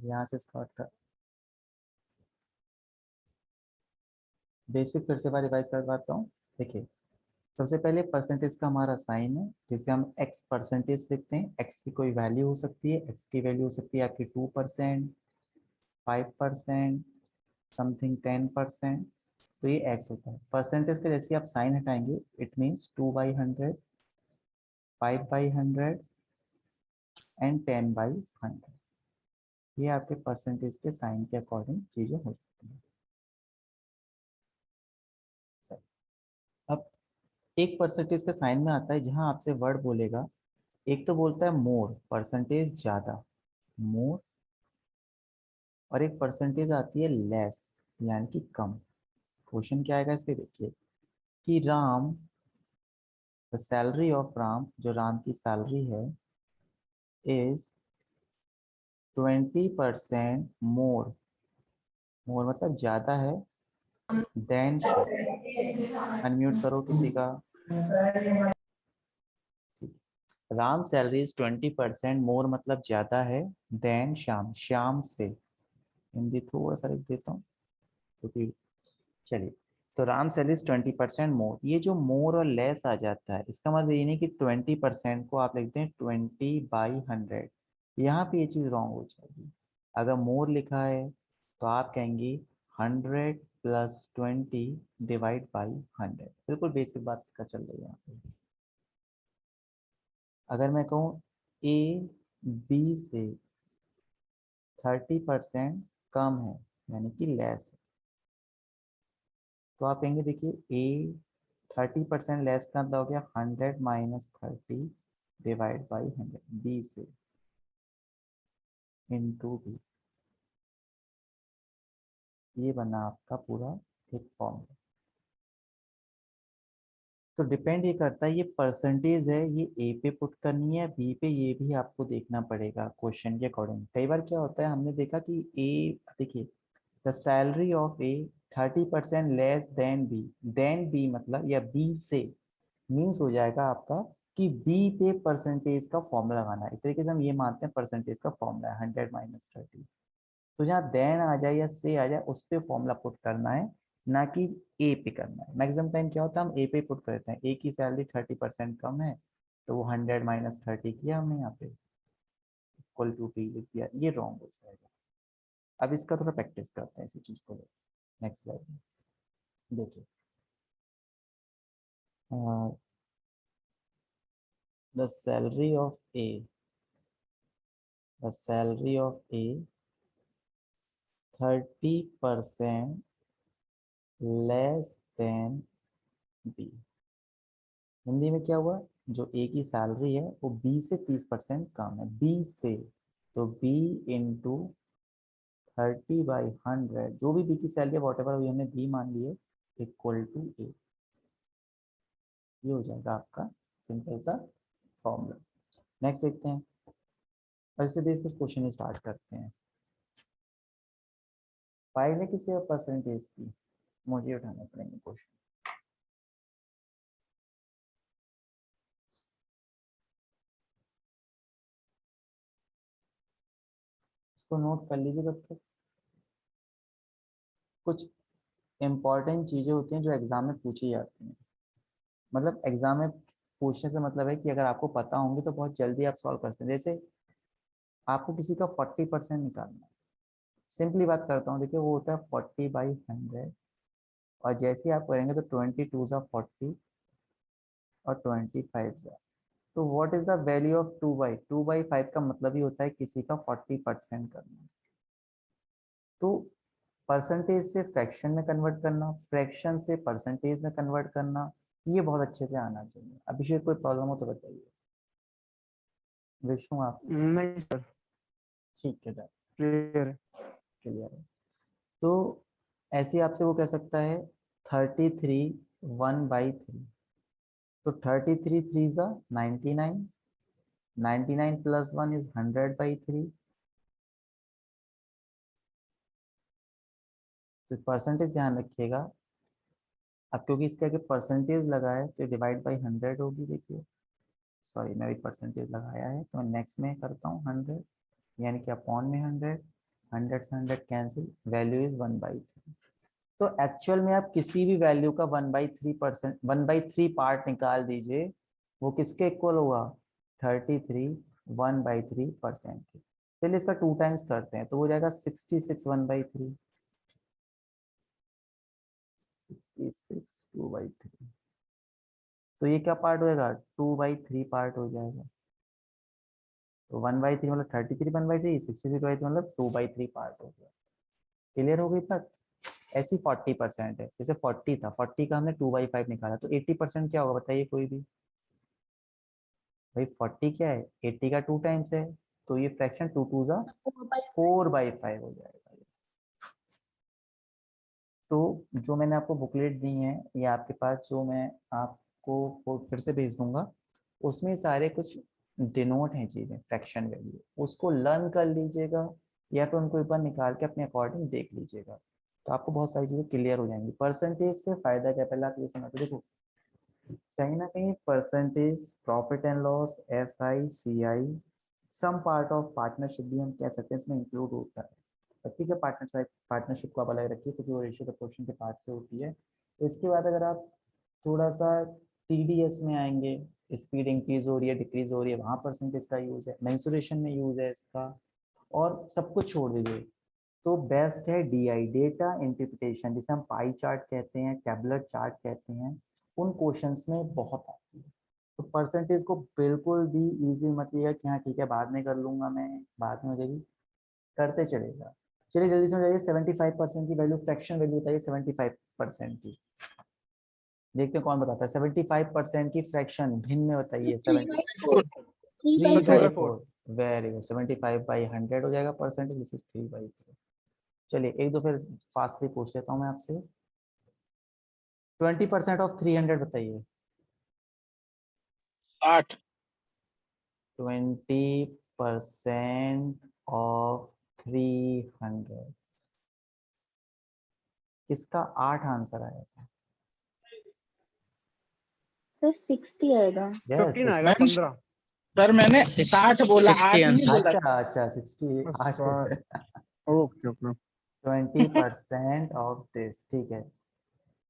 यहाँ से स्टार्ट कर, बेसिक फिर से बार रिवाइज करवाता हूँ। देखिए, सबसे पहले परसेंटेज का हमारा साइन है, जिसे हम एक्स परसेंटेज लिखते हैं। एक्स की कोई वैल्यू हो सकती है, एक्स की वैल्यू हो सकती है आपकी 2%, 5%, समथिंग 10%। तो ये एक्स होता है। परसेंटेज के जैसे आप साइन हटाएंगे, इट मीन्स 2/100, 5/100 एंड 10/100। ये आपके परसेंटेज के साइन के अकॉर्डिंग चीजें हो सकती हैं। अब एक परसेंटेज के साइन में आता है जहां आपसे वर्ड बोलेगा, एक तो बोलता है मोर, परसेंटेज ज्यादा, मोर, और एक परसेंटेज आती है लेस, यानी कि कम। क्वेश्चन क्या आएगा इस पे देखिए, कि Ram, the salary of Ram, जो राम की सैलरी है, इज 20% मोर, मोर मतलब ज्यादा है, देन श्याम। अनम्यूट करो किसी का। राम सैलरी इज 20% मोर मतलब ज्यादा है, देन श्याम, श्याम से। हिंदी थोड़ा सा लिख देता हूँ क्योंकि, चलिए, तो राम सैलरी 20% मोर। ये जो मोर और लेस आ जाता है, इसका मतलब ये नहीं कि 20% को आप लिखते हैं 20/100, यहाँ पे ये चीज रॉन्ग हो जाएगी। अगर मोर लिखा है तो आप कहेंगे 100+20/100। बिल्कुल बेसिक बात का चल रही है यहाँ पे। अगर मैं कहूँ ए बी से 30% कम है, यानी कि लेस है, तो आप कहेंगे देखिए ए 30% लेस का मतलब हो गया 100 - 30/100 बी से इंटू बी। ये बना आपका पूरा एक फॉर्मूला। तो डिपेंड ये करता है, ये परसेंटेज है, ये ए पे पुट करनी है बी पे, ये भी आपको देखना पड़ेगा क्वेश्चन के अकॉर्डिंग। कई बार क्या होता है, हमने देखा कि ए, देखिए, the salary of A 30% less than B मतलब, या बी से मीन्स हो जाएगा आपका कि बी पे परसेंटेज का फॉर्मूला लगाना है। एक तरीके से हम ये मानते हैं परसेंटेज का फॉर्मूला है 100 - 30। तो जहाँ देन आ जाए या से आ जाए, उस पर फॉर्मूला पुट करना है, ना कि ए पे करना है। मैक्सिमम टाइम क्या होता है, हम ए पे पुट करते हैं। ए की सैलरी 30% कम है, तो वो 100 - 30 किया हमने यहाँ पे, इक्वल टू बी लिख दिया। ये रॉन्ग हो जाएगा। अब इसका थोड़ा प्रैक्टिस करते हैं इसी चीज को। नेक्स्ट स्लाइड में देखिए, the salary of A, the salary of A 30% less than B. Hindi में क्या हुआ, जो ए की सैलरी है वो बी से 30% कम है, बी से, तो बी इंटू 30/100, जो भी बी की सैलरी है वॉट एवर हुई, हमने बी मान लिए, इक्वल टू ए। ये हो जाएगा आपका सिंपल सा फॉर्मूला। नेक्स्ट देखते हैं, ऐसे बेस पर क्वेश्चन स्टार्ट करते हैं। फाइल है किसी और परसेंटेज की, मुझे उठाने पड़ेंगे क्वेश्चन। इसको नोट कर लीजिए तब तक। कुछ इंपॉर्टेंट चीजें होती हैं जो एग्जाम में पूछी जाती हैं। मतलब एग्जाम में पूछने से मतलब है कि अगर आपको पता होंगे तो बहुत जल्दी आप सॉल्व कर सकते हैं। जैसे आपको किसी का 40% निकालना है, सिंपली बात करता हूँ, देखिए वो होता है 40/100, और जैसे ही आप करेंगे तो 22 × 40 और 25 तो what is the value of 2/5 का मतलब ही होता है किसी का 40% करना। तो परसेंटेज से फ्रैक्शन में कन्वर्ट करना, फ्रैक्शन से परसेंटेज में कन्वर्ट करना, ये बहुत अच्छे से आना चाहिए। अभिषेक कोई प्रॉब्लम हो तो बताइए। विष्णु आप? नहीं सर, ठीक है, क्लियर है। क्लियर है। तो ऐसे आपसे वो कह सकता है 33 1/3, तो 33 3 ज़ा 99, 99 + 1 इज 100/3। तो परसेंटेज ध्यान रखिएगा, अब क्योंकि इसके आगे परसेंटेज लगा है तो डिवाइड बाई 100 होगी। देखिए, सॉरी मैं भी परसेंटेज लगाया है, तो मैं नेक्स्ट में करता हूँ 100, यानी कि अपॉन में 100। 100 से 100 कैंसिल, वैल्यू इज 1/3। तो एक्चुअल में आप किसी भी वैल्यू का 1/3% 1/3 पार्ट निकाल दीजिए, वो किसके इक्वल होगा? 33 1/3% के। चलिए इसका 2 टाइम्स करते हैं, तो हो जाएगा 66 1/3, 66 2/3। तो ये क्या पार्ट होएगा? 2/3 पार्ट हो जाएगा। तो 1/3 मतलब 33 1/3, 66 मतलब 2/3 पार्ट हो गया। क्लियर हो गई बात? ऐसी 40% है, जैसे 40 था, 40 का हमने 2/5 निकाला, तो 80% क्या होगा बताइए कोई भी? भाई 40 क्या है? 80 का 2 टाइम्स है, तो ये फ्रैक्शन 2 2 जा 4/5 हो जाएगा। तो जो मैंने आपको बुकलेट दी है, या आपके पास जो मैं आपको फिर से भेज दूंगा, उसमें सारे कुछ डिनोट हैं चीजें, फ्रैक्शन वैल्यू, उसको लर्न कर लीजिएगा, या फिर उनको एक बार निकाल के अपने अकॉर्डिंग देख लीजिएगा, तो आपको बहुत सारी चीजें क्लियर हो जाएंगी। परसेंटेज से फायदा क्या, पहले आप ये समझो। देखो कहीं ना कहीं percentage, profit and loss, SI CI, some part of partnership भी हम कह सकते हैं इसमें इंक्लूड होता है। ठीक है, पार्टनरशिप को आप अलग रखिए क्योंकि वो रेशियो प्रोपोर्शन के पार्ट से होती है। इसके बाद अगर आप थोड़ा सा TDS में आएंगे, स्पीड इंक्रीज हो रही है डिक्रीज हो रही है, वहाँ परसेंटेज का यूज है, मेंसुरेशन में यूज है इसका, और सब कुछ छोड़ दीजिए तो बेस्ट है DI, डेटा इंटरप्रिटेशन, जिसे हम पाई चार्ट कहते हैं, टेबलर चार्ट कहते हैं, उन क्वेश्चंस में बहुत आती है। तो परसेंटेज को बिल्कुल भी इजी मत लिया कि हाँ ठीक है बाद में कर लूंगा, मैं बाद में हो जाएगी, करते चलेगा। चलिए जल्दी से हो जाइए, 75% की वैल्यू, फ्रैक्शन वैल्यू बताइए 75% की। देखते हैं कौन बताता है 75% की फ्रैक्शन भिन्न में, बताइए। 3/4, वेरी गुड। 75/100 हो जाएगा परसेंटेज, दिस इज 3/4। चलिए एक दो फिर फास्टली पूछ लेता हूँ मैं आपसे। 20% ऑफ 300 बताइए। 8। 20% ऑफ 300, किसका 8 आंसर आया था? सर 60 आएगा। यस 15 आएगा, 15। सर मैंने 60 बोला, 8 नहीं बोला। अच्छा अच्छा 68। Okay okay. 20% ऑफ दिस, ठीक है।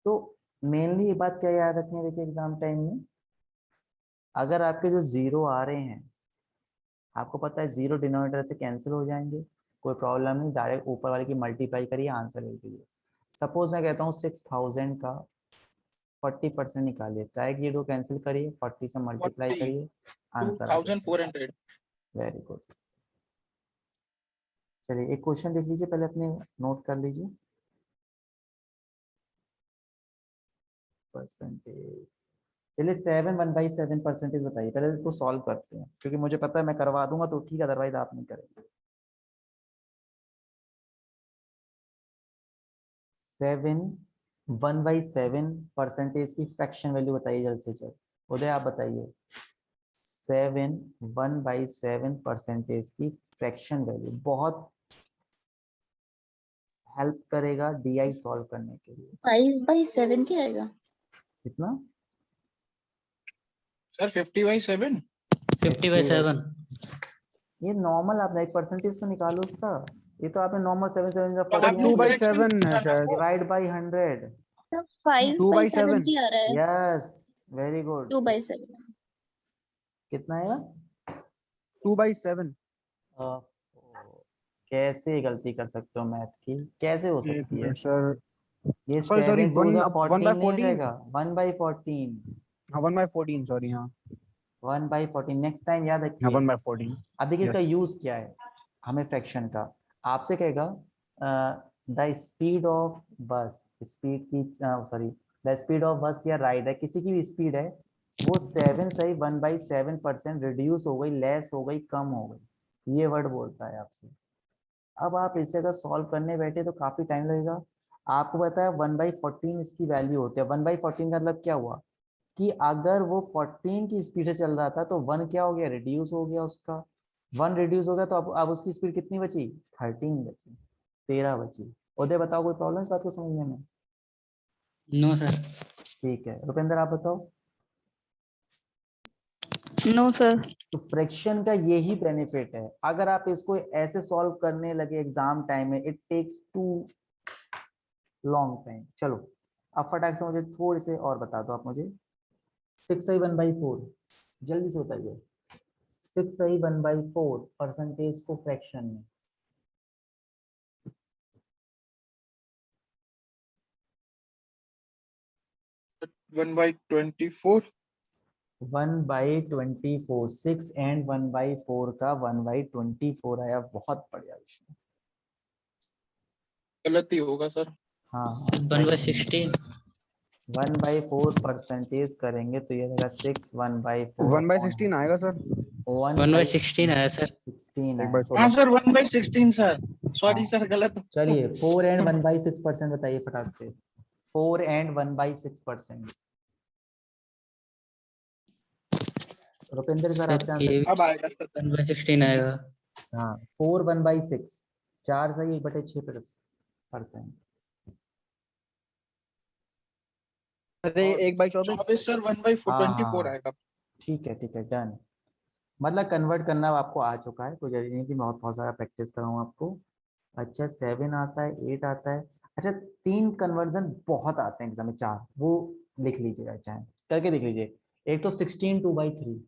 तो मेनली ये बात क्या याद रखनी है, देखिए एग्जाम टाइम में अगर आपके जो जीरो आ रहे हैं, आपको पता है जीरो डिनोमिनेटर से कैंसिल हो जाएंगे, कोई प्रॉब्लम नहीं, डायरेक्ट ऊपर वाले की मल्टीप्लाई करिए, आंसर ले लीजिए। सपोज मैं कहता हूँ 6000 का 40% निकालिए, ट्राई किए, दो कैंसिल करिए, 40 से मल्टीप्लाई करिए, आंसर आ जाएगा। 2400। Very good. चलिए एक क्वेश्चन लिख लीजिए, पहले अपने नोट कर लीजिए। परसेंटेज, चलिए 7 1/7 परसेंटेज बताइए, पहले इसको सॉल्व करते हैं, क्योंकि मुझे पता है मैं करवा दूंगा तो ठीक है, अदरवाइज आप नहीं करेंगे। 7 1/7 परसेंटेज की फ्रैक्शन वैल्यू बताइए जल्द से जल्द। उदय आप बताइए, 7 1/7 परसेंटेज की फ्रैक्शन वैल्यू बहुत हेल्प करेगा DI सॉल्व करने के लिए। 5/7 आएगा। कितना? सर 50/7। 50/7। ये नॉर्मल, आपने एक परसेंटेज तो निकालो उसका, ये तो आपने नॉर्मल 7 7 तो आपने 2/7 है शायद। Divide by 100। तो 5/7 आ रहा है। Yes, very good. 2/7। कितना आएगा? 2/7। कैसे गलती कर सकते हो मैथ की, कैसे हो एक सकती है? मिनट सर, ये सॉरी सॉरी, 7 2 1 14 नहीं हो 1/14। जाएगा? 1/14। हाँ 1/14, सॉरी। हाँ 1/14 नेक्स्ट टाइम याद हाँ रखिए। 1/14। अब देखिए इसका यस। यूज क्या है, हमें फ्रैक्शन का आपसे कहेगा द स्पीड ऑफ बस, स्पीड की सॉरी, द स्पीड ऑफ बस या राइड है, किसी की भी स्पीड है, वो 7 सही 1/7% रिड्यूस हो गई, लेस हो गई, कम हो गई, ये वर्ड बोलता है आपसे। अब आप इसे अगर सॉल्व करने बैठे तो काफी टाइम लगेगा। आपको पता है 1/14 इसकी वैल्यू होती है। 1/14 का मतलब क्या हुआ कि अगर वो 14 की स्पीड से चल रहा था तो 1 क्या हो गया, रिड्यूस हो गया उसका। 1 रिड्यूस हो गया तो अब उसकी स्पीड कितनी बची? 13 बची, 13 बची। उदय बताओ कोई प्रॉब्लम इस बात को समझने में? No sir. ठीक है रुपेंद्र आप बताओ। No sir. तो फ्रैक्शन का यही बेनिफिट है, अगर आप इसको ऐसे सॉल्व करने लगे एग्जाम टाइम में, it takes too long time. चलो अब फटाक से मुझे थोड़े से और बता दो आप मुझे। 6/1/4 जल्दी से बताइए। 6/1/4 परसेंटेज को फ्रैक्शन में। 1/24। 1/24 6 एंड 1/4 का 1/24 आया। बहुत बढ़िया विषय। गलत ही होगा सर। हाँ 1/16। 1/4 परसेंटेज करेंगे तो ये रहेगा 6 1/4 1/16 आएगा सर। 1/16 आया सर। 1/16 एक है। बार हाँ 16। Sir 1/16 sir. सॉरी हाँ। सर गलत। चलिए 4 एंड 1/6% बताइए फटाक से। 4 एंड 1/6%। रुपेंद्र सर सर आपसे आंसर। ये अब आएगा सर। 1/16 आएगा। हाँ 4 1/6 4 सही 1/6%। अरे और 1/24। 24 सर हाँ 1/24 हाँ आएगा। ठीक है डन। मतलब कन्वर्ट करना आपको आ चुका है, कोई जरूरी नहीं कि मैं बहुत सारा प्रैक्टिस कराऊँ आपको। अच्छा 7 आता है, 8 आता है। अच्छा 3 कन्वर्जन बहुत आते हैं एग्जाम में, 4 वो लिख लीजिएगा, चाहे करके देख लीजिए। एक तो 16 2/3।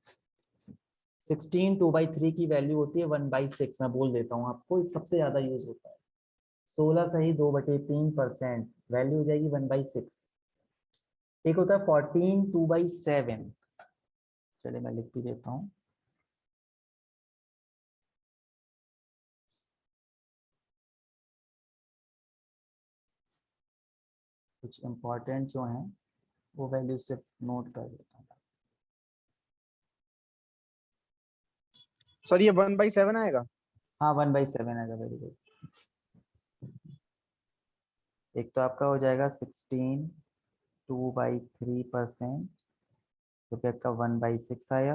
16 2/3 की वैल्यू होती है 1/6। मैं बोल देता हूँ आपको, सबसे ज्यादा यूज होता है। 16 सही 2/3% वैल्यू हो जाएगी 1/6। एक होता है 14 2/7। चलिए मैं लिख भी देता हूँ। कुछ इंपॉर्टेंट जो है वो वैल्यू सिर्फ नोट कर देता हूँ। सर ये 1/7 आएगा। हाँ 1/7 आएगा। Very good. एक तो आपका हो जाएगा 16 2/3%। तो फिर आपका 1/6 आया।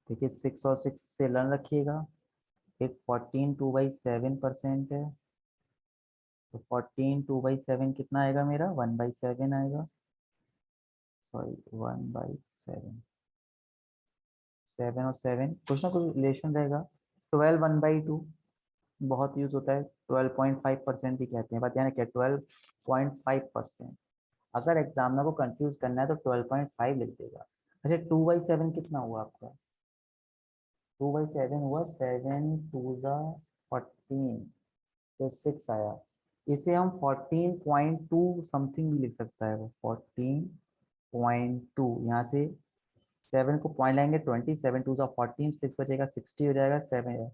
देखिए 6 और 6 से लर्न रखिएगा। एक 14 2/7% है। तो 14 2/7 कितना आएगा मेरा? 1/7 आएगा। सॉरी 1/7। 7 और 7 कुछ ना कुछ रिलेशन रहेगा। 12 1/2 बहुत यूज होता है। 12.5% भी कहते हैं, बात यानी क्या 12.5%। अगर एग्जामिनर को कंफ्यूज करना है तो 12.5 लिख देगा। अच्छा 2/7 कितना हुआ आपका? 2/7 हुआ 7 2 14। तो 6 आया। इसे हम 14.2 समथिंग भी लिख सकता है वो 14.2। यहाँ से 7 को पॉइंट लाएंगे 20 7 2 14 6 बचेगा 60 हो जाएगा 7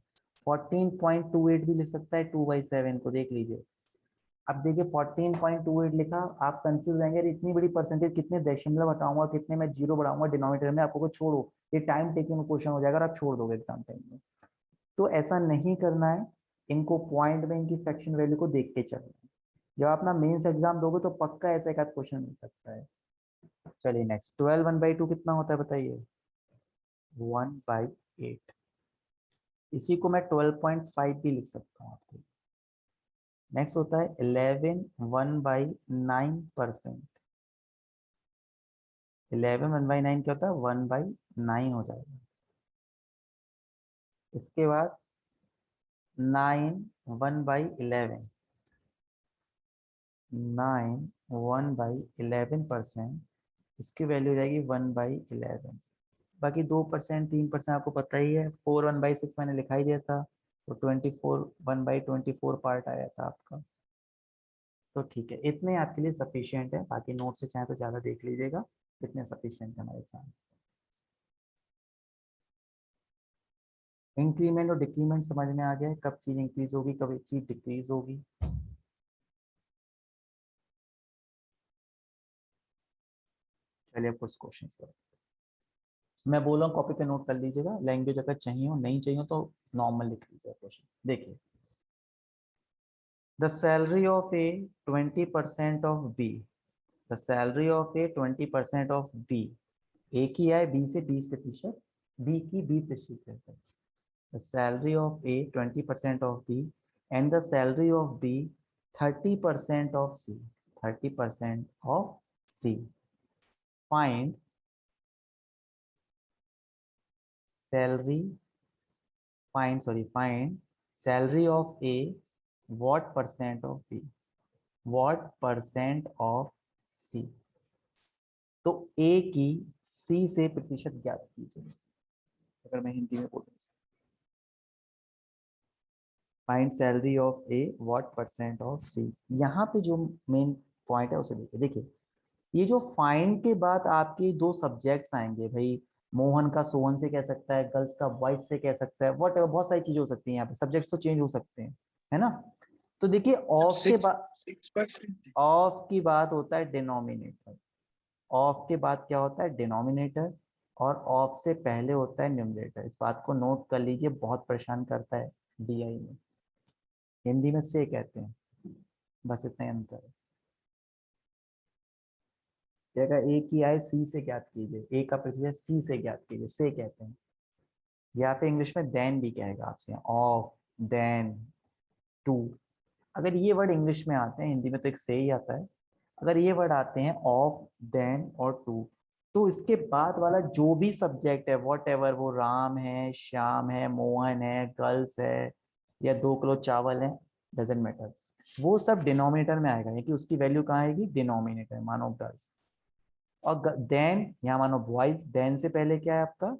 14.28 भी लिख सकता है 2/7 को। देख लीजिए अब देखिए 14.28 लिखा, आप कंफ्यूज रहेंगे अरे इतनी बड़ी परसेंटेज कितने दशमलव हटाऊंगा, कितने में जीरो बढ़ाऊंगा डिनोमिनेटर में। आपको छोड़ो, ये टाइम टेकिंग क्वेश्चन हो जाएगा और आप छोड़ दोगे एग्जाम टाइम में। तो ऐसा नहीं करना है, इनको पॉइंट में इनकी फ्रैक्शन वैल्यू को देख के चलना है। जब आप अपना मेंस एग्जाम दोगे तो पक्का ऐसा एक क्वेश्चन मिल सकता है। चलिए नेक्स्ट 12 1/2 कितना होता है बताइए? 1/8। इसी को मैं 12.5 भी लिख सकता हूँ आपको। नेक्स्ट होता है 11 1/9%। 11 1/9 क्या होता है? 1/9 हो जाएगा। इसके बाद 9 1/11। 9 1/11%। इसकी वैल्यू हो जाएगी 1/11। बाकी 2% 3% आपको पता ही है। 4 1/6 मैंने लिखा ही दिया था। तो 24 1/24 पार्ट आया था आपका। तो ठीक है, इतने आपके लिए सफिशिएंट है। बाकी नोट से चाहे तो ज़्यादा देख लीजिएगा। इतने सफिशिएंट है हमारे एग्जाम। इंक्रीमेंट और डिक्रीमेंट समझ में आ गया है, कब चीज इंक्रीज होगी कब चीज डिक्रीज होगी। चलिए अब कुछ क्वेश्चन करो। मैं बोल रहा हूँ कॉपी पे नोट कर लीजिएगा। लैंग्वेज अगर चाहिए हो नहीं चाहिए हो तो नॉर्मल लिख लीजिएगा क्वेश्चन। देखिए the salary of A 20% of B. The salary of A 20% of B. A की आय बी से 20%, बी की 20% है। The salary of A 20% of B and the salary of B 30% of C. 30% of C. Find salary find salary of A what percent of B, what percent of C. तो A की सी से प्रतिशत ज्ञात कीजिए। अगर मैं हिंदी में बोलूँ, find salary of A what percent of C. यहाँ पे जो मेन पॉइंट है उसे देखिए। देखिए ये जो फाइंड के बाद आपके दो सब्जेक्ट्स आएंगे भाई, मोहन का सोहन से कह सकता है, गर्ल्स का बॉयज से कह सकता है, वट बहुत सारी चीजें हो सकती हैं यहाँ पे, सब्जेक्ट्स तो चेंज हो सकते हैं, है ना। तो देखिए ऑफ के बाद 6%। ऑफ की बात होता है डिनोमिनेटर, ऑफ के बाद क्या होता है डिनोमिनेटर, और ऑफ से पहले होता है न्यूमरेटर। इस बात को नोट कर लीजिए, बहुत परेशान करता है डीआई में। हिंदी में से कहते हैं, बस इतना ही अंतर है। अगर ए की आय सी से ज्ञात कीजिए, ए का प्रतिशत सी से ज्ञात कीजिए, से कहते हैं। या फिर इंग्लिश में देन भी कहेगा आपसे, ऑफ, देन, टू। अगर ये वर्ड इंग्लिश में आते हैं, हिंदी में तो एक से ही आता है, अगर ये वर्ड आते हैं ऑफ, देन और टू, तो इसके बाद वाला जो भी सब्जेक्ट है, वॉट एवर, वो राम है, श्याम है, मोहन है, गर्ल्स है, या 2 किलो चावल है, डजेंट मैटर, वो सब डिनोमिनेटर में आएगा। कि उसकी वैल्यू कहाँ आएगी, डिनोमिनेटर। मानो गर्ल्स, और देन यहाँ मानो बॉयज, देन से पहले क्या है आपका,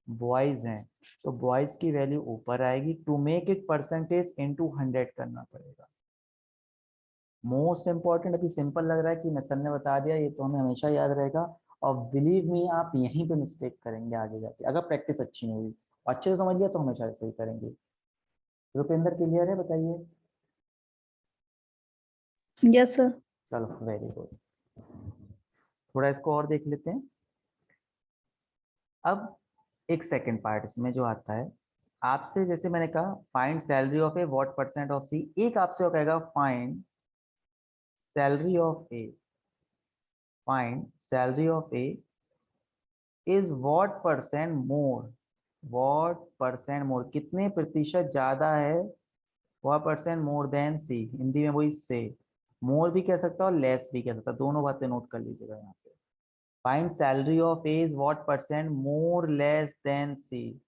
बॉयज हैं, तो बॉयज की वैल्यू ऊपर आएगी। To make it percentage into 100 करना पड़ेगा। मोस्ट इंपॉर्टेंट, अभी सिंपल लग रहा है कि मैं सर ने बता दिया, ये तो हमें हमेशा याद रहेगा। और बिलीव मी, आप यहीं पे मिस्टेक करेंगे आगे जाके, अगर प्रैक्टिस अच्छी नहीं हुई। अच्छे से समझ लिया तो हमेशा ऐसे ही करेंगे। रुपेंद्र क्लियर है, बताइए। Yes sir. चलो वेरी गुड। थोड़ा इसको और देख लेते हैं। अब एक सेकंड पार्ट इसमें जो आता है आपसे, जैसे मैंने कहा find salary of A what percent of C, एक आपसे वो कहेगा find salary of A, find salary of A is what percent more, what percent more, कितने प्रतिशत ज्यादा है, what percent more than C. Hindi में वही से, मोर भी कह सकता है और लेस भी कह सकता है, दोनों बातें नोट कर लीजिएगा यहाँ पे। Find salary of A is what percent more less than C.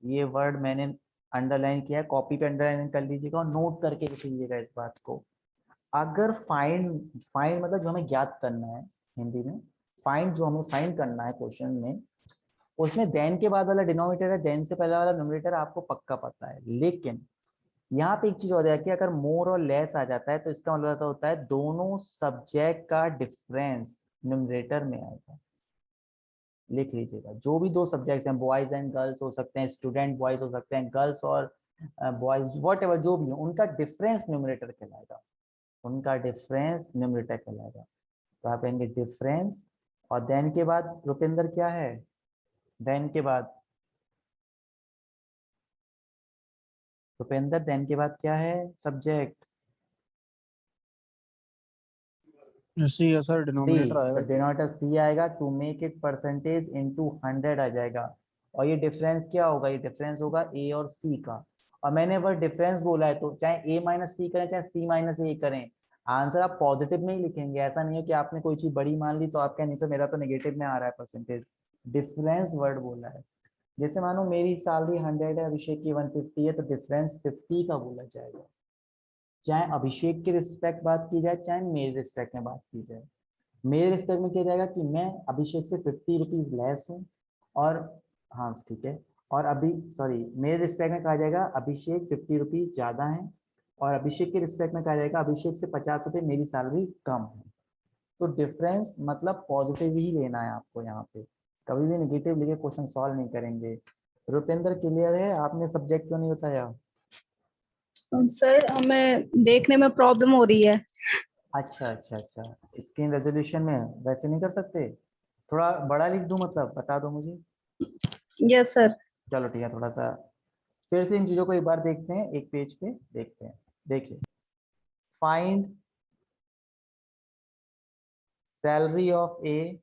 ये वर्ड मैंने अंडरलाइन किया है, कॉपी पे अंडरलाइन कर लीजिएगा और नोट करके लिख लीजिएगा इस बात को। अगर फाइंड, फाइंड मतलब जो हमें ज्ञात करना है, हिंदी में फाइंड, जो हमें फाइंड करना है क्वेश्चन में, उसमें देन के बाद वाला डिनोमिनेटर है, देन से पहले वाला न्यूमरेटर आपको पक्का पता है। लेकिन यहाँ पे एक चीज हो जाती है, अगर मोर और लेस आ जाता है तो इसका मतलब होता है दोनों सब्जेक्ट का डिफरेंस न्यूमरेटर में आएगा। लिख लीजिएगा, जो भी दो सब्जेक्ट्स हैं, बॉयज एंड गर्ल्स हो सकते हैं, स्टूडेंट बॉयज हो सकते हैं, गर्ल्स और बॉयज, वॉट एवर जो भी हो, उनका डिफरेंस न्यूमरेटर कहलाएगा, उनका डिफरेंस न्यूमरेटर कहलाएगा। तो आप कहेंगे डिफरेंस, और देन के बाद रुपिंदर क्या है, देन के बाद रुपिंदर, देन के बाद क्या है सब्जेक्ट, सी है सर, सी। डिनोमिनेटर तो आएगा। डिनोमिनेटर सी आएगा, to make it percentage into 100 आ जाएगा। और ये डिफरेंस क्या होगा, ये डिफरेंस होगा ए और सी का। और मैंने वर्ड डिफरेंस बोला है, तो चाहे ए माइनस सी करें चाहे सी माइनस ए करें, आंसर आप पॉजिटिव में ही लिखेंगे। ऐसा नहीं है कि आपने कोई चीज बड़ी मान ली तो आप कहें नहीं सर मेरा तो नेगेटिव में आ रहा है परसेंटेज। डिफरेंस वर्ड बोला है। जैसे मानो मेरी सैलरी 100 है, अभिषेक की 150 है, तो डिफरेंस 50 का बोला जाएगा। चाहे अभिषेक की रिस्पेक्ट बात की जाए, चाहे मेरी रिस्पेक्ट में बात की जाए। मेरे रिस्पेक्ट में किया जाएगा कि मैं अभिषेक से 50 रुपीज लेस हूँ, और हाँ ठीक है, और अभी सॉरी, मेरे रिस्पेक्ट में कहा जाएगा अभिषेक 50 रुपीज ज्यादा है, और अभिषेक के रिस्पेक्ट में कहा जाएगा अभिषेक से 50 रुपये मेरी सैलरी कम है। तो डिफरेंस मतलब पॉजिटिव ही लेना है आपको यहाँ पे, कभी भी नेगेटिव लेके क्वेश्चन सॉल्व नहीं करेंगे। रुपेंद्र क्लियर है, आपने सब्जेक्ट क्यों नहीं बताया? सर हमें देखने में प्रॉब्लम हो रही है। अच्छा अच्छा अच्छा, स्क्रीन रेजोल्यूशन में वैसे नहीं कर सकते, थोड़ा बड़ा लिख दूं, मतलब बता दो मुझे। Yes sir. चलो ठीक है, थोड़ा सा फिर से इन चीजों को एक बार देखते हैं, एक पेज पे देखते हैं। देखिए, find salary of A,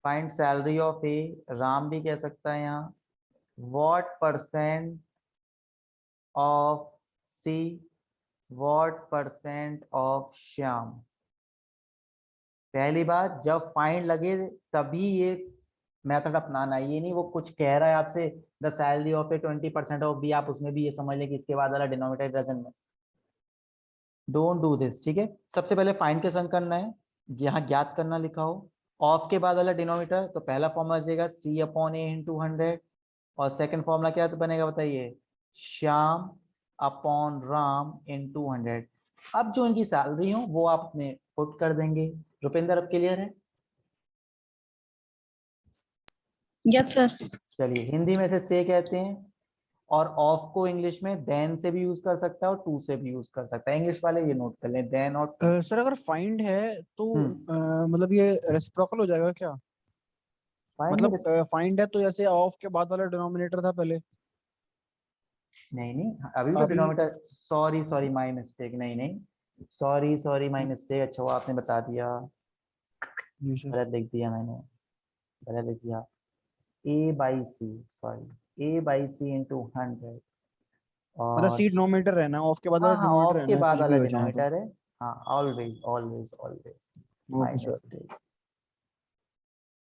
find salary of A, Ram भी कह सकता है यहाँ, what percent of C, what percent of Shyam. पहली बात, जब फाइंड लगे तभी ये मेथड अपनाना है। ये नहीं वो कुछ कह रहा है आपसे the salary of A 20% of B, आप उसमें भी ये समझ लें कि इसके बाद वाला denominator doesn't matter. Don't do this, ठीक है। सबसे पहले फाइंड के संग करना है, यहाँ ज्ञात करना लिखा हो। ऑफ के बाद वाला डिनोमिनेटर, तो पहला फॉर्मूला जाएगा सी अपॉन ए इंटू 100, और सेकंड फॉर्मूला क्या तो बनेगा बताइए, श्याम अपॉन राम इंटू 100। अब जो इनकी सैलरी हो वो आप अपने पुट कर देंगे। रुपेंद्र अब क्लियर है? Yes sir. चलिए, हिंदी में से कहते हैं, और ऑफ को इंग्लिश में देन से भी यूज कर सकता है और टू से भी यूज कर सकता है। इंग्लिश वाले ये नोट कर लें, देन और टू। सर अगर फाइंड है तो हम्म। मतलब ये रेसिप्रोकल हो जाएगा क्या? फाइंड में मतलब फाइंड है तो जैसे ऑफ के बाद वाला डिनोमिनेटर था पहले। नहीं नहीं, अभी तो अभी denominator, sorry sorry my mistake, नहीं नहीं, सॉरी सॉरी माय मिस्टेक। अच्छा वो आपने बता दिया, जी सर। गलत लिख दिया मैंने, गलत लिख दिया। A by C, sorry, A by C into 100, मतलब और सी डिनोमिनेटर रहना, ऑफ के बाद हाँ वाला हाँ डिनोमिनेटर ऑफ के रहना है, बाद कुछ भी वाला हो जाए तो। डिनोमिनेटर है। हाँ, always always always my okay sir. Mistake.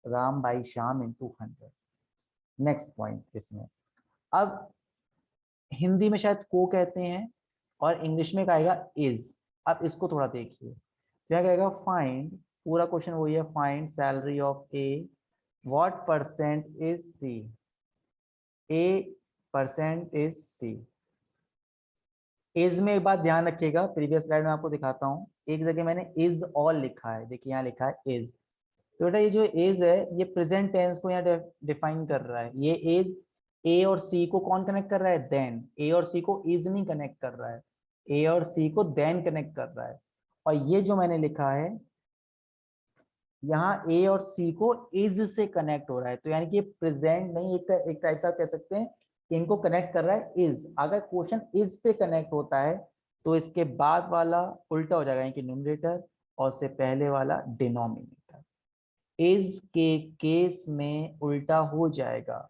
Ram by Shyam into 100। Next point इसमें, अब हिंदी में शायद को कहते हैं और इंग्लिश में कहेगा इज। अब इसको थोड़ा देखिए, क्या कहेगा, फाइंड, पूरा क्वेश्चन वही है, find salary of A, what percent is C, A percent is C. इज में एक बात ध्यान रखिएगा, प्रीवियस स्लाइड में आपको दिखाता हूं, एक जगह मैंने इज ऑल लिखा है, देखिए यहाँ लिखा है इज। तो बेटा ये जो इज है ये प्रेजेंट टेंस को यहाँ डिफाइन कर रहा है। ये इज ए और सी को कौन कनेक्ट कर रहा है, देन। ए और सी को इज नहीं कनेक्ट कर रहा है, ए और सी को देन कनेक्ट कर रहा है। और ये जो मैंने लिखा है यहाँ ए और सी को इज से कनेक्ट हो रहा है, तो यानी कि प्रेजेंट नहीं, एक टाइप से आप कह सकते हैं कि इनको कनेक्ट कर रहा है इज। अगर क्वेश्चन इज पे कनेक्ट होता है तो इसके बाद वाला उल्टा हो जाएगा, यानी कि न्यूमरेटर, और से पहले वाला डिनोमिनेटर। इज के केस में उल्टा हो जाएगा,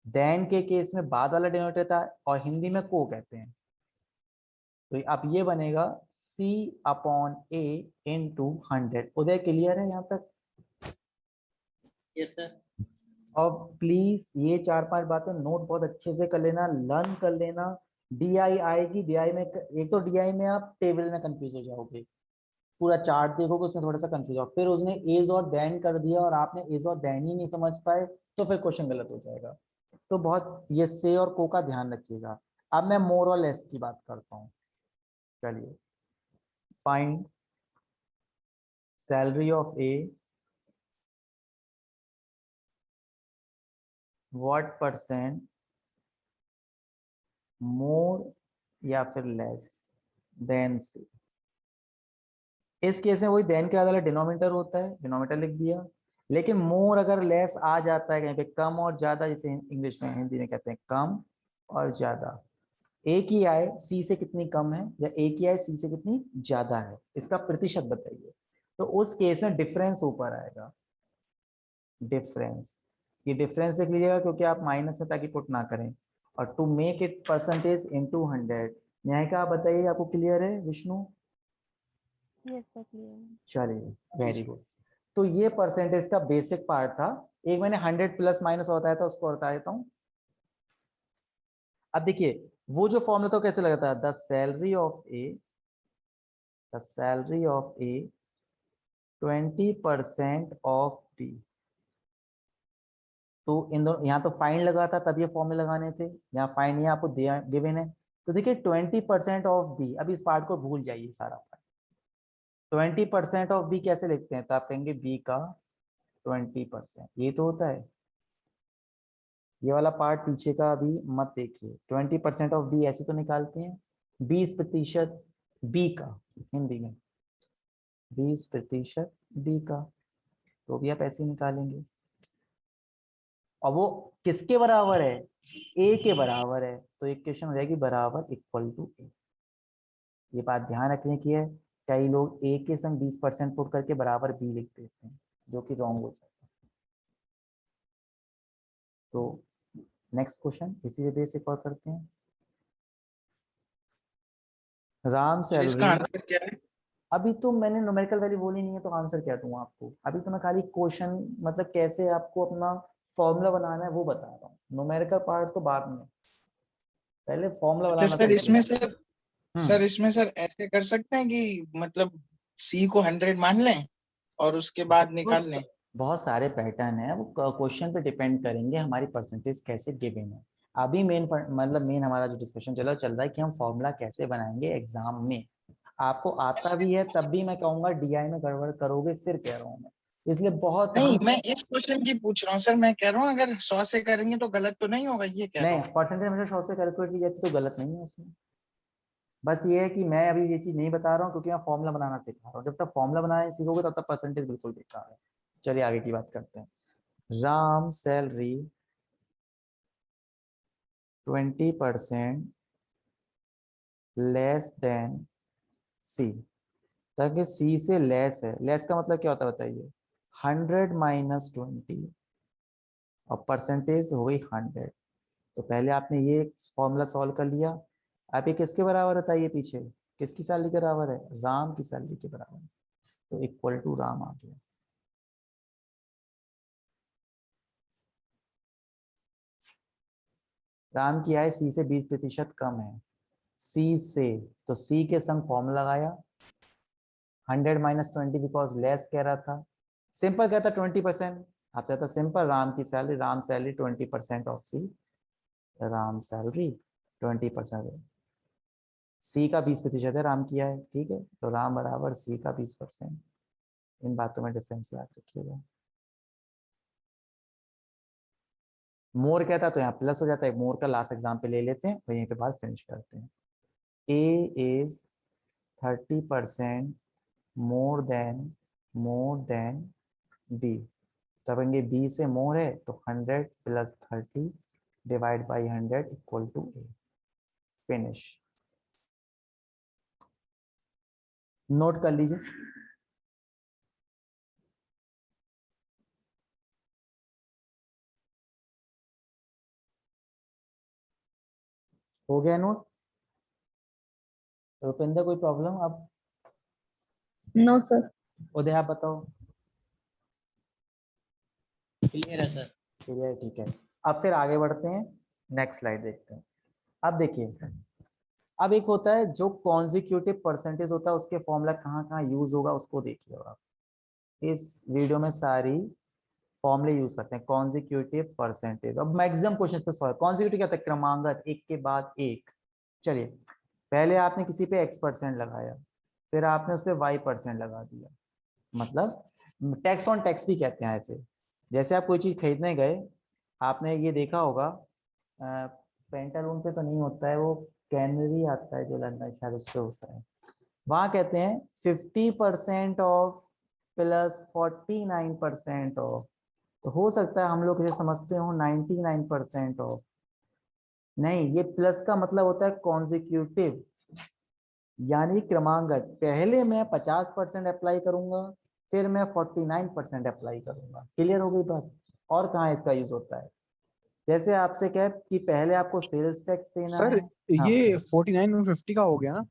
देन के केस में बाद वाला डिनोमिनेटर था, और हिंदी में को कहते हैं। तो अब ये बनेगा C अपॉन ए इंटू 100। उदय क्लियर है यहाँ तक? Yes sir. और प्लीज ये 4-5 बातें नोट बहुत अच्छे से कर लेना, लर्न कर लेना। DI आएगी, DI में एक तो DI में आप टेबल में कंफ्यूज हो जाओगे, पूरा चार्ट देखोगे उसमें थोड़ा सा कंफ्यूज हो, फिर उसने इज और देन कर दिया और आपने इज और देन ही नहीं समझ पाए तो फिर क्वेश्चन गलत हो जाएगा। तो बहुत ये से और को का ध्यान रखिएगा। अब मैं मोर और लेस की बात करता हूँ। चलिए, find salary of A, what percent मोर या फिर लेस देन सी। इस केस में वही देन के बाद वाला डिनोमिनेटर होता है, डिनोमिनेटर लिख दिया। लेकिन मोर अगर लेस आ जाता है कहीं पे, कम और ज्यादा, जैसे इंग्लिश में हिंदी में कहते हैं कम और ज्यादा, ए की आय सी से कितनी कम है या ए की आय सी से कितनी ज्यादा है, इसका प्रतिशत बताइए। तो उस केस में डिफरेंस ऊपर आएगा, डिफरेंस। ये डिफरेंस लिख लीजिएगा क्योंकि आप माइनस में ताकि पुट ना करें। और to make it percentage into 100। न्याय का आप बताइए, आपको क्लियर है विष्णु? Yes sir, clear. चलिए, वेरी गुड। तो ये परसेंटेज का बेसिक पार्ट था। एक मैंने 100 प्लस माइनस होता है तो उसको बता देता हूँ। अब देखिए वो जो फॉर्मूला तो कैसे लगा था, the salary of A, the salary of A 20% of B. तो इन दोनों, यहाँ तो फाइंड लगा था तब ये फॉर्मूला लगाने थे, यहाँ फाइंड नहीं आपको गिवन है। तो देखिए 20% ऑफ बी, अब इस पार्ट को भूल जाइए सारा पार्ट। 20% ऑफ बी कैसे लिखते हैं, तो आप कहेंगे बी का 20%, ये तो होता है। ये वाला पार्ट पीछे का अभी मत देखिए, 20% ऑफ बी ऐसे तो निकालते हैं, 20% बी का, हिंदी में 20% बी का, तो भी आप ऐसे निकालेंगे। और वो किसके बराबर है, ए के बराबर है, तो इक्वेशन हो जाएगी बराबर इक्वल टू ए। ये बात ध्यान रखने की है, कई लोग ए के संग 20% पुट करके बराबर बी लिख देते हैं, जो कि रॉन्ग हो जाता है। तो नेक्स्ट क्वेश्चन इसी बेस एक और करते हैं। राम सर इसका सैलरी, आंसर क्या है? अभी तो मैंने न्यूमेरिकल वैल्यू बोली नहीं है, तो आंसर क्या दूं आपको? अभी तो मैं खाली क्वेश्चन मतलब कैसे आपको अपना फॉर्मूला बनाना है वो बता रहा हूँ। न्यूमेरिकल पार्ट तो बाद में, पहले फॉर्मूला अच्छा बनाना सर, सीख इसमें लो। सर ऐसे कर सकते हैं कि मतलब सी को 100 मान लें और उसके बाद निकाल लें? बहुत सारे पैटर्न है, वो क्वेश्चन पे डिपेंड करेंगे हमारी परसेंटेज कैसे गिवन है। अभी मेन हमारा जो डिस्कशन चल रहा है कि हम फॉर्मूला कैसे बनाएंगे एग्जाम में। आपको आता भी है तब भी मैं कहूंगा डीआई में गड़बड़ करोगे, फिर कह रहा हूँ मैं, इसलिए बहुत नहीं, हम मैं इस क्वेश्चन की पूछ रहा हूँ सर। मैं कह रहा हूँ अगर 100 से करेंगे तो गलत तो नहीं होगा, ये कह रहा नहीं, हूँ। परसेंटेज हमेशा 100 से कैलकुलेट की जाती तो गलत नहीं है उसमें। बस ये है कि मैं अभी ये चीज नहीं बता रहा हूँ क्योंकि मैं फॉर्मूला बनाना सिखा रहा हूँ। जब तक फॉर्मूला बनाना सीखोगे तब तक परसेंटेज बिल्कुल बेकार है। चलिए आगे की बात करते हैं। राम सैलरी 20% लेस देन सी, ताकि सी से लेस है। लेस का मतलब क्या होता है बताइए? 100 माइनस 20 और परसेंटेज हो गई 100। तो पहले आपने ये फॉर्मूला सॉल्व कर लिया। आप ये किसके बराबर बताइए? पीछे किसकी सैलरी के बराबर है? राम की सैलरी के बराबर है। तो इक्वल टू राम आ गया। राम की आय सी से 20% कम है। सी से, तो सी के संग फॉर्मूला लगाया 100 माइनस 20 बिकॉज लेस कह रहा था। सिंपल कहता 20%, आप कहता सिंपल राम की salary, Ram salary 20% of C, Ram salary 20%, C का 20% है, राम किया है, ठीक है। तो राम बराबर सी का 20%। इन बातों में डिफरेंस याद रखिएगा। मोर कहता तो यहाँ प्लस हो जाता है। मोर का लास्ट एग्जाम्पल ले लेते हैं और यहीं पे बात फिनिश करते हैं। A is 30% more than B. तब बी से मोर है तो 100 plus 30 divide by 100 equal to A. Finish. Note कर लीजिए। हो गया नोट? रुपिंदर कोई प्रॉब्लम? अब नो सर। उदय आप बताओ। क्लियर है सर। क्लियर, ठीक है। अब फिर आगे बढ़ते हैं, नेक्स्ट स्लाइड देखते हैं। अब देखिए, अब एक होता है जो कॉन्जिक्यूटिव परसेंटेज होता है, उसके फॉर्मूला कहाँ कहाँ यूज होगा उसको देखिए। आप इस वीडियो में सारी फॉर्मूले यूज करते हैं। कॉन्जिक्यूटिव परसेंटेज, अब मैक्सिमम क्वेश्चन पे सॉल्व। कॉन्जिक्यूटिव क्या होता है? क्रमांगत, एक के बाद एक। चलिए, पहले आपने किसी पे x% लगाया, फिर आपने उस पर y% लगा दिया। मतलब टैक्स ऑन टैक्स भी कहते हैं ऐसे। जैसे आप कोई चीज खरीदने गए, आपने ये देखा होगा, पेंटालून पे तो नहीं होता है वो, कैनरी आता है जो लंदन शायद उससे होता है। वहां कहते हैं 50% ऑफ प्लस 49% ऑफ। तो हो सकता है हम लोग इसे समझते हो 99% ऑफ। नहीं, ये प्लस का मतलब होता है कॉन्जिक्यूटिव, यानी क्रमांगत। पहले मैं 50% अप्लाई करूंगा, फिर मैं 49% अप्लाई करूंगा। क्लियर हो गई बात? और कहाँ इसका यूज होता है? जैसे आपसे क्या है कि पहले आपको सेल्स टैक्स देना सर है। हाँ, ये 49 में 50 का हो गया ना?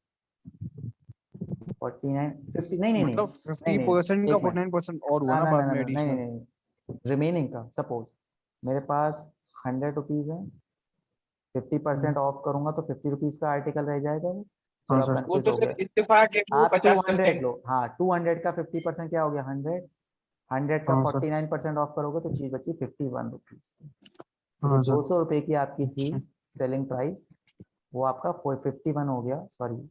49 50, नहीं नहीं नहीं मतलब नहीं नहीं, 50% का एक मिनट। 49% और हुआ ना ना ना ना बाद ना में ना, नहीं नहीं एडिशनल। नहीं, रिमेनिंग का सपोज मेरे पास 100 रुपीज है, 50% ऑफ करूंगा तो 50 रुपीज का आर्टिकल रह जाएगा वो। हाँ चलो अब सर। वो कंफ्यूज तो हो सर गए। इत्तेफाक है कि वो आप 200 50%। लो, हाँ 200 का 50% क्या हो गया? 100। 100 का हाँ सर। 49% ऑफ करोगे तो चीज बची 51 रुपीज की। तो जो हाँ सर। 200 रुपए की आपकी थी अच्छा। सेलिंग प्राइस, वो आपका 51 हो गया, सॉरी।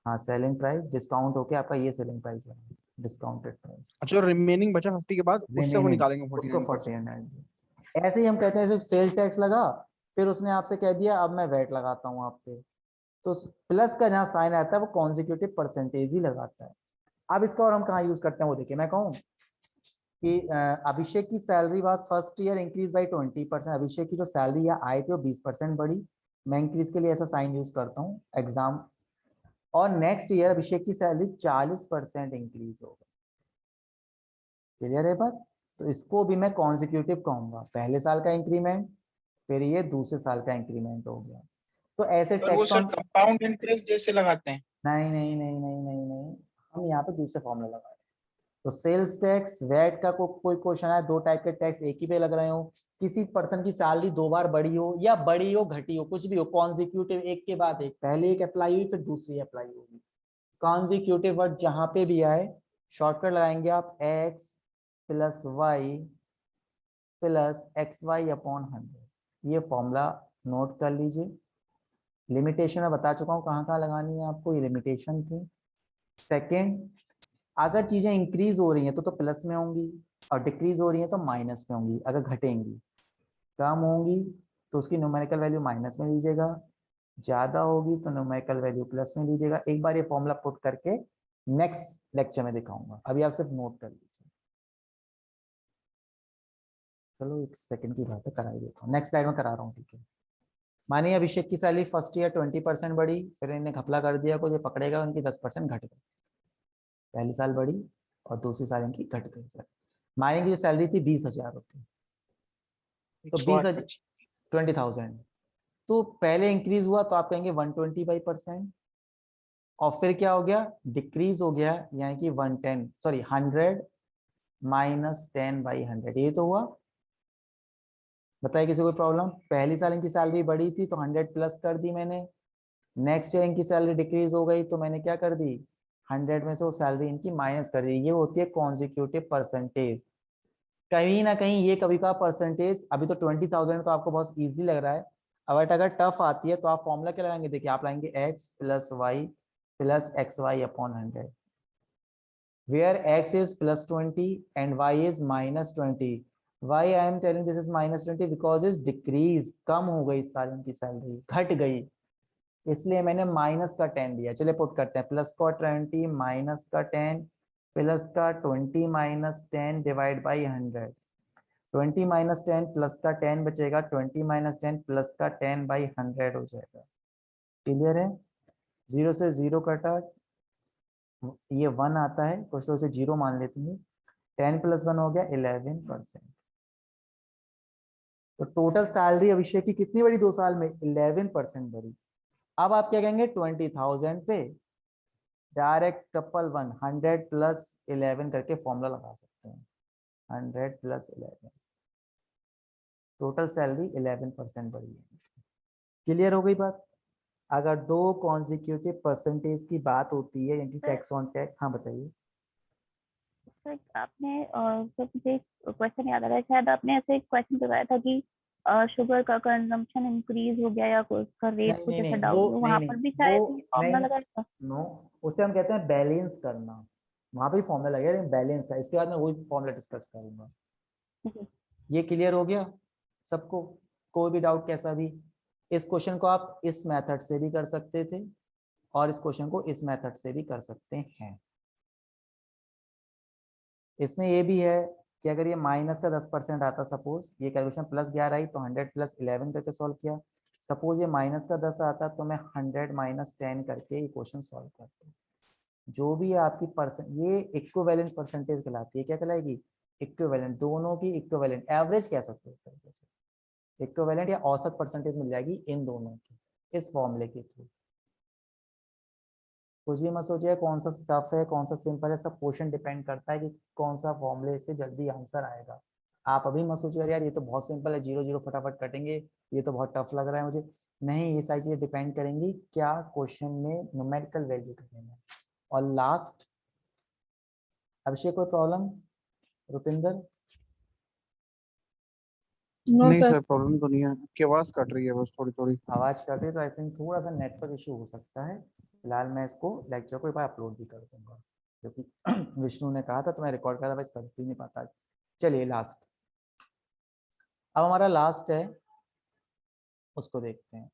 हाँ, सेलिंग प्राइस डिस्काउंट होके आपका ये सेलिंग प्राइस है, डिस्काउंटेड प्राइस। अच्छा, रिमेनिंग बचा 50 के बाद उससे वो रिमेनिंग निकालेंगे उसको 49%। 49। ऐसे ही हम कहते हैं सेल टैक्स लगा, फिर उसने आपसे कह दिया अब मैं वैट लगाता हूँ आप पे, तो प्लस का जहाँ साइन आता है वो कॉन्जिक्यूटिव परसेंटेज ही लगाता है। अब इसका और हम कहाँ यूज करते हैं वो देखिए। मैं कहूँ कि अभिषेक की salary was first year increase by 20%। अभिषेक की जो सैलरी या आए थे वो 20% बढ़ी। मैं इंक्रीज के लिए ऐसा साइन यूज करता हूँ एग्जाम। और नेक्स्ट ईयर अभिषेक की सैलरी 40% इंक्रीज होगा। क्लियर है बात? तो इसको भी मैं कॉन्जिक्यूटिव कहूंगा। पहले साल का इंक्रीमेंट, फिर ये दूसरे साल का इंक्रीमेंट हो गया। तो ऐसे और वो tax sir on, compound interest जैसे लगाते हैं? नहीं नहीं नहीं नहीं नहीं नहीं, हम यहाँ पे दूसरे फॉर्मूला लगा रहे हैं। तो सेल्स टैक्स, वैट का कोई क्वेश्चन है, दो टाइप के टैक्स एक ही पे लग रहे हो, किसी पर्सन की सैलरी दो बार बढ़ी हो या बड़ी हो घटी हो, कुछ भी हो, कॉन्जिक्यूटिव एक के बाद एक, पहले एक अप्लाई हुई फिर दूसरी अप्लाई होगी, कॉन्जिक्यूटिव वर्ड जहां पे भी आए शॉर्टकट लगाएंगे आप x plus y plus x y upon 100। ये फॉर्मूला नोट कर लीजिए। लिमिटेशन में बता चुका हूँ कहाँ कहाँ लगानी है आपको, ये लिमिटेशन थी। सेकेंड, अगर चीजें इंक्रीज हो रही हैं तो प्लस में होंगी और डिक्रीज हो रही हैं तो माइनस में होंगी। अगर घटेंगी, कम होंगी तो उसकी न्यूमेरिकल वैल्यू माइनस में लीजिएगा, ज्यादा होगी तो न्यूमेरिकल वैल्यू प्लस में लीजिएगा। एक बार ये फॉर्मूला पुट करके नेक्स्ट लेक्चर में दिखाऊंगा, अभी आप सिर्फ नोट कर लीजिए। चलो एक सेकंड की बात है, करा ही देता हूँ, नेक्स्ट स्लाइड में करा रहा हूँ, ठीक है। मानिए अभिषेक की सैलरी फर्स्ट ईयर 20% बढ़ी, फिर इन्हें घपला कर दिया, को जो पकड़ेगा उनकी 10% घट गई। पहली साल बढ़ी और दूसरी साल इनकी घट गई। सर मानिए की सैलरी थी 20,000 रुपये, तो 20,000 तो पहले इंक्रीज हुआ तो आप कहेंगे 120/%, और फिर क्या हो गया, डिक्रीज हो गया, यानी कि 100 माइनस 10/100, ये तो हुआ। बताइए किसी कोई प्रॉब्लम? पहली साल इनकी सैलरी बढ़ी थी तो 100 प्लस कर दी मैंने, नेक्स्ट ईयर इनकी सैलरी डिक्रीज हो गई तो मैंने क्या कर दी, 100 में से वो सैलरी इनकी माइनस कर दी। ये होती है कॉन्जिक्यूटिव परसेंटेज। कहीं ना कहीं ये कभी का परसेंटेज, अभी तो 20,000 तो आपको बहुत इजीली लग रहा है, अगर टफ आती है तो आप फॉर्मूला क्या लगाएंगे, देखिए आप लाएंगे x plus y plus x y upon 100, where x is +20 and y is -20। why I am telling this is -20 because is decrease, कम हो गई इस साल इनकी सैलरी, घट गई, इसलिए मैंने माइनस का 10 दिया। चलिए पुट करते हैं, प्लस का 20 माइनस का 10 प्लस का 20 minus 10 divide by 100। 20 minus 10 plus का 10 बचेगा, 20 माइनस 10 प्लस का 10/100 हो जाएगा। क्लियर है? 0 से 0 कटा, ये 1 आता है, कुछ लोग इसे 0 मान लेते हैं। 10 प्लस 1 हो गया 11%। तो टोटल सैलरी अभिषेक की कितनी बढ़ी 2 साल में? 11% बढ़ी। अब आप क्या कहेंगे, 20,000 पे डायरेक्ट ट्रिपल 100 प्लस 11 करके फॉर्मूला लगा सकते हैं, 100 प्लस 11, टोटल सैलरी 11% बढ़ी है। क्लियर हो गई बात? अगर दो कॉन्जिक्यूटिव परसेंटेज की बात होती है, यानी टैक्स ऑन टैक्स। हाँ बताइए सर आपने सर मुझे एक क्वेश्चन याद आ रहा है, शायद आपने ऐसे एक क्वेश्चन बताया था कि शुगर का कंजम्पशन इंक्रीज हो गया या उसका रेट कुछ ऐसा डाउन, वहाँ पर भी शायद फॉर्मूला लगाया था। नो, उसे हम कहते हैं बैलेंस करना, वहां पे फॉर्मूला लगे बैलेंस का। इसके बाद मैं वही फॉर्मूला डिस्कस करूंगा। ये क्लियर हो गया सबको? कोई भी डाउट कैसा भी? इस क्वेश्चन को आप इस मेथड से भी कर सकते थे और इस क्वेश्चन को इस मेथड से भी कर सकते हैं। इसमें ये भी है कि अगर ये माइनस का 10% आता, सपोज ये कैलकुलेशन +11 आई तो 100 प्लस 11 करके सॉल्व किया। सपोज ये माइनस का 10 आता तो मैं 100 माइनस 10 करके ये क्वेश्चन सॉल्व करता हूँ। जो भी आपकी ये इक्विवेलेंट परसेंटेज कहलाती है। क्या कहलाएगी? इक्विवेलेंट, दोनों की इक्विवेलेंट, एवरेज कह सकते हो तरीके से, इक्विवेलेंट या औसत परसेंटेज मिल जाएगी इन दोनों की, इस फॉर्मूले के थ्रू। कुछ भी मत सोचिए कौन सा टफ है कौन सा सिंपल है, सब क्वेश्चन डिपेंड करता है कि कौन सा फॉर्मूले से जल्दी आंसर आएगा। आप अभी मत सोचिए यार ये तो बहुत सिंपल है, 0 0 फटाफट कटेंगे, ये तो बहुत टफ लग रहा है मुझे। नहीं, ये सारी चीजें डिपेंड करेंगी क्या क्वेश्चन में न्यूमेरिकल वैल्यू करेंगे। और लास्ट, अभिषेक कोई प्रॉब्लम? रुपिंदर? नो नहीं सर। सर, प्रॉब्लम तो नहीं है, आपकी आवाज कट रही है बस थोड़ी थोड़ी। आवाज कट रही है तो आई थिंक थोड़ा सा नेटवर्क इशू हो सकता है। फिलहाल मैं इसको लेक्चर को एक बार अपलोड भी कर दूंगा, क्योंकि विष्णु ने कहा था तो मैं रिकॉर्ड करा था, बस कर ही नहीं पाता। चलिए लास्ट, अब हमारा लास्ट है, उसको देखते हैं।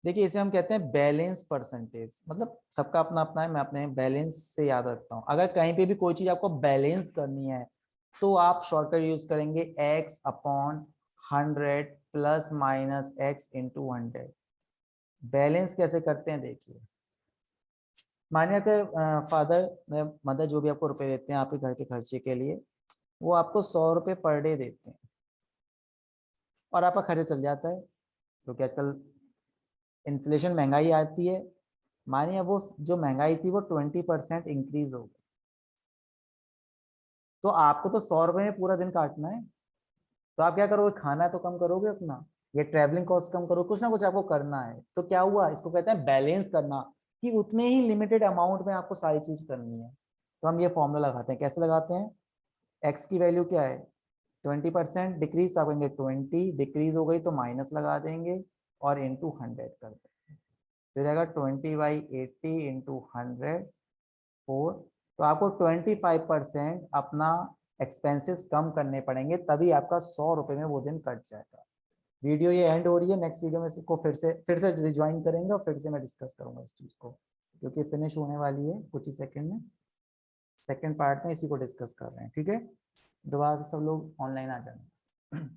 देखिए इसे हम कहते हैं बैलेंस परसेंटेज, मतलब सबका अपना अपना है, मैं अपने बैलेंस से याद रखता हूँ। अगर कहीं पे भी कोई चीज आपको बैलेंस करनी है तो आप शॉर्टकट यूज करेंगे x upon 100 plus minus x into 100। Balance कैसे करते हैं देखिए, मानिए कि फादर मदर जो भी आपको रुपए देते हैं आपके घर के खर्चे के लिए, वो आपको 100 रुपये पर डे देते हैं और आपका खर्चा चल जाता है, क्योंकि आजकल इन्फ्लेशन, महंगाई आती है मानिए वो जो महंगाई थी वो 20% इंक्रीज हो गई, तो आपको तो 100 रुपए में पूरा दिन काटना है, तो आप क्या करोगे, खाना तो कम करोगे अपना, या ट्रैवलिंग कॉस्ट कम करोगे, कुछ ना कुछ आपको करना है। तो क्या हुआ, इसको कहते हैं बैलेंस करना, कि उतने ही लिमिटेड अमाउंट में आपको सारी चीज करनी है। तो हम ये फॉर्मूला लगाते हैं, कैसे लगाते हैं, एक्स की वैल्यू क्या है 20% डिक्रीज, तो आप कहेंगे 20 डिक्रीज हो गई तो माइनस लगा देंगे और इंटू 100 कर देंगे, तो जाएगा 20/80 इंटू 100 4। तो आपको 25% अपना एक्सपेंसेस कम करने पड़ेंगे, तभी आपका 100 रुपए में वो दिन कट जाएगा। वीडियो ये एंड हो रही है, नेक्स्ट वीडियो में इसको फिर से रिज्वाइन करेंगे और फिर से मैं डिस्कस करूंगा इस चीज को, क्योंकि फिनिश होने वाली है कुछ ही सेकंड में। सेकंड पार्ट में इसी को डिस्कस कर रहे हैं, ठीक है। दोबारा सब लोग ऑनलाइन आ जाना।